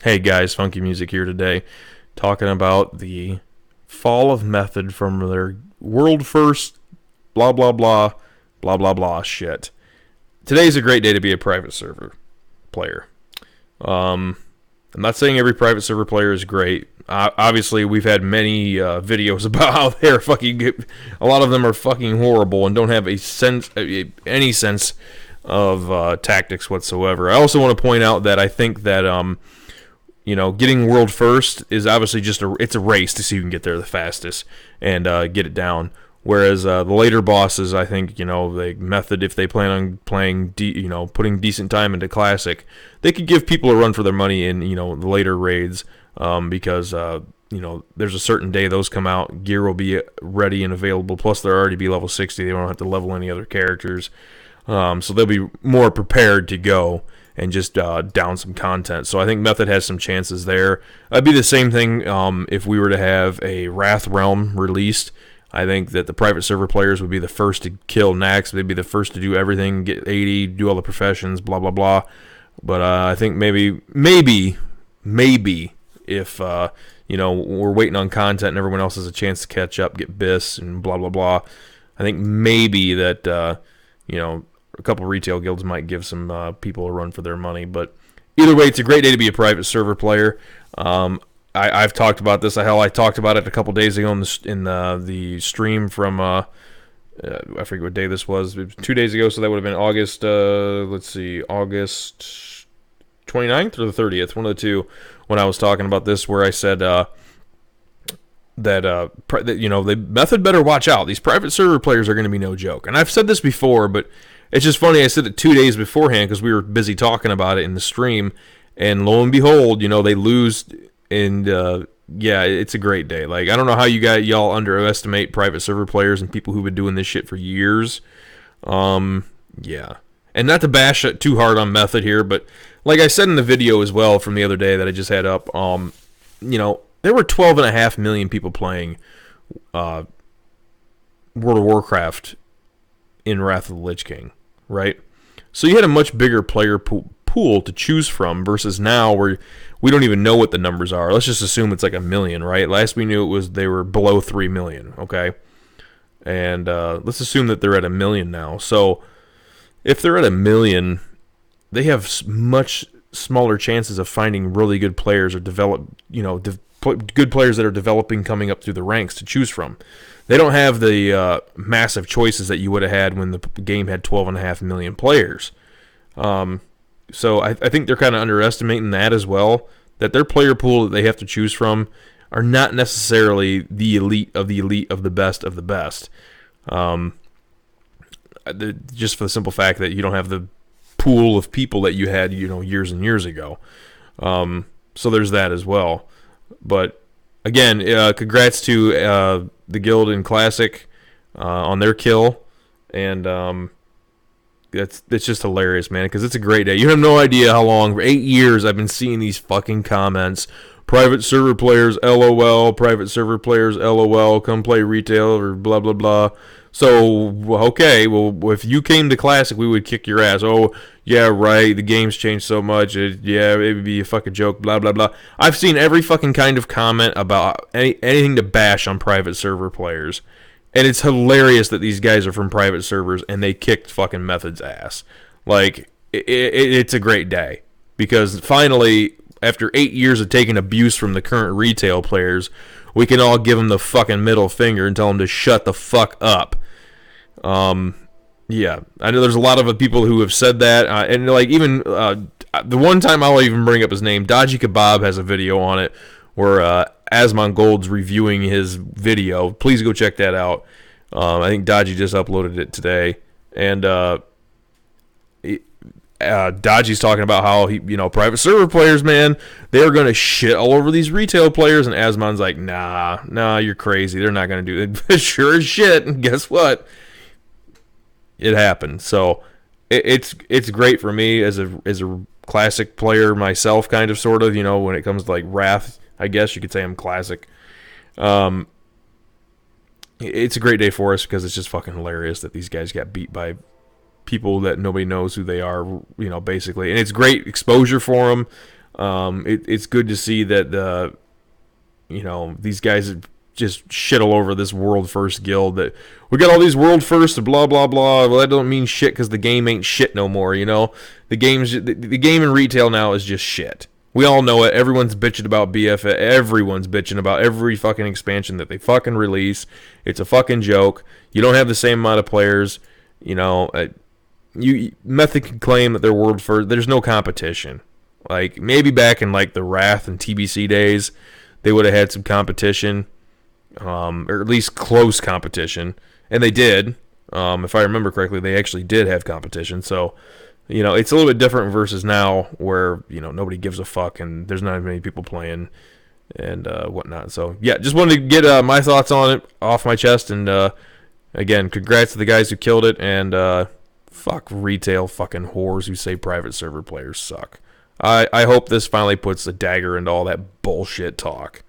Hey guys, Funkymusic here today, talking about the fall of Method from their world first, blah blah blah, blah blah blah shit. Today's a great day to be a private server player. I'm not saying every private server player is great. Obviously, we've had many videos about how they're fucking. A lot of them are fucking horrible and don't have any sense of tactics whatsoever. I also want to point out that I think that getting world first is obviously it's a race to see who can get there the fastest and get it down. Whereas the later bosses, I think, the Method, if they plan on playing, putting decent time into Classic, they could give people a run for their money in, the later raids because, there's a certain day those come out, gear will be ready and available, plus they'll already be level 60, they don't have to level any other characters, so they'll be more prepared to go and just down some content. So I think Method has some chances there. It'd be the same thing if we were to have a Wrath Realm released. I think that the private server players would be the first to kill Nax. They'd be the first to do everything, get 80, do all the professions, blah, blah, blah. But I think maybe if, we're waiting on content and everyone else has a chance to catch up, get BIS and blah, blah, blah, I think maybe that, a couple retail guilds might give some people a run for their money. But either way, it's a great day to be a private server player. I've talked about this. Hell, I talked about it a couple days ago in the stream from I forget what day this was. It was 2 days ago, so that would have been August. August 29th or the 30th, one of the two. When I was talking about this, where I said that the Method better watch out. These private server players are going to be no joke. And I've said this before, but it's just funny. I said it 2 days beforehand because we were busy talking about it in the stream, and lo and behold, they lose. And it's a great day. Like, I don't know how y'all underestimate private server players and people who've been doing this shit for years. And not to bash it too hard on Method here, but like I said in the video as well from the other day that I just had up, there were 12.5 million people playing World of Warcraft in Wrath of the Lich King, right? So you had a much bigger player pool to choose from versus now where we don't even know what the numbers are. Let's just assume it's like 1 million, right? Last we knew they were below 3 million, okay? And let's assume that they're at 1 million now. So if they're at 1 million, they have much smaller chances of finding really good players or good players that are developing coming up through the ranks to choose from. They don't have the massive choices that you would have had when the game had 12.5 million players. So I think they're kind of underestimating that as well, that their player pool that they have to choose from are not necessarily the elite of the best of the best. Just for the simple fact that you don't have the pool of people that you had, years and years ago. So there's that as well. But again, congrats to the guild in Classic on their kill, and it's just hilarious, man, because it's a great day. You have no idea how long, for 8 years, I've been seeing these fucking comments. Private server players, LOL. Private server players, LOL. Come play retail or blah, blah, blah. So, okay, well, if you came to Classic, we would kick your ass. Oh, yeah, right, the game's changed so much. It would be a fucking joke, blah, blah, blah. I've seen every fucking kind of comment about anything to bash on private server players. And it's hilarious that these guys are from private servers and they kicked fucking Method's ass. Like, it's a great day. Because finally, after 8 years of taking abuse from the current retail players, we can all give them the fucking middle finger and tell them to shut the fuck up. Yeah, I know there's a lot of people who have said that. And like even the one time I'll even bring up his name, Dodgy Kebab has a video on it where Asmon Gold's reviewing his video. Please go check that out. I think Dodgy just uploaded it today, and Dodgy's talking about how private server players, man, they're gonna shit all over these retail players, and Asmon's like, nah, you're crazy. They're not gonna do it. Sure as shit. And guess what? It happened. So it's great for me as a Classic player myself, kind of, sort of. When it comes to like Wrath. I guess you could say I'm Classic. It's a great day for us because it's just fucking hilarious that these guys got beat by people that nobody knows who they are, basically. And it's great exposure for them. It's good to see that these guys just shit all over this world first guild. That we got all these world first, blah blah blah. Well, that don't mean shit because the game ain't shit no more. The game in retail now is just shit. We all know it. Everyone's bitching about BF. Everyone's bitching about every fucking expansion that they fucking release. It's a fucking joke. You don't have the same amount of players. Method can claim that they're world first. There's no competition. Like maybe back in like the Wrath and TBC days, they would have had some competition, or at least close competition, and they did. If I remember correctly, they actually did have competition. So. It's a little bit different versus now where, nobody gives a fuck and there's not as many people playing and whatnot. So, yeah, just wanted to get my thoughts on it off my chest. And, again, congrats to the guys who killed it. And fuck retail fucking whores who say private server players suck. I hope this finally puts a dagger into all that bullshit talk.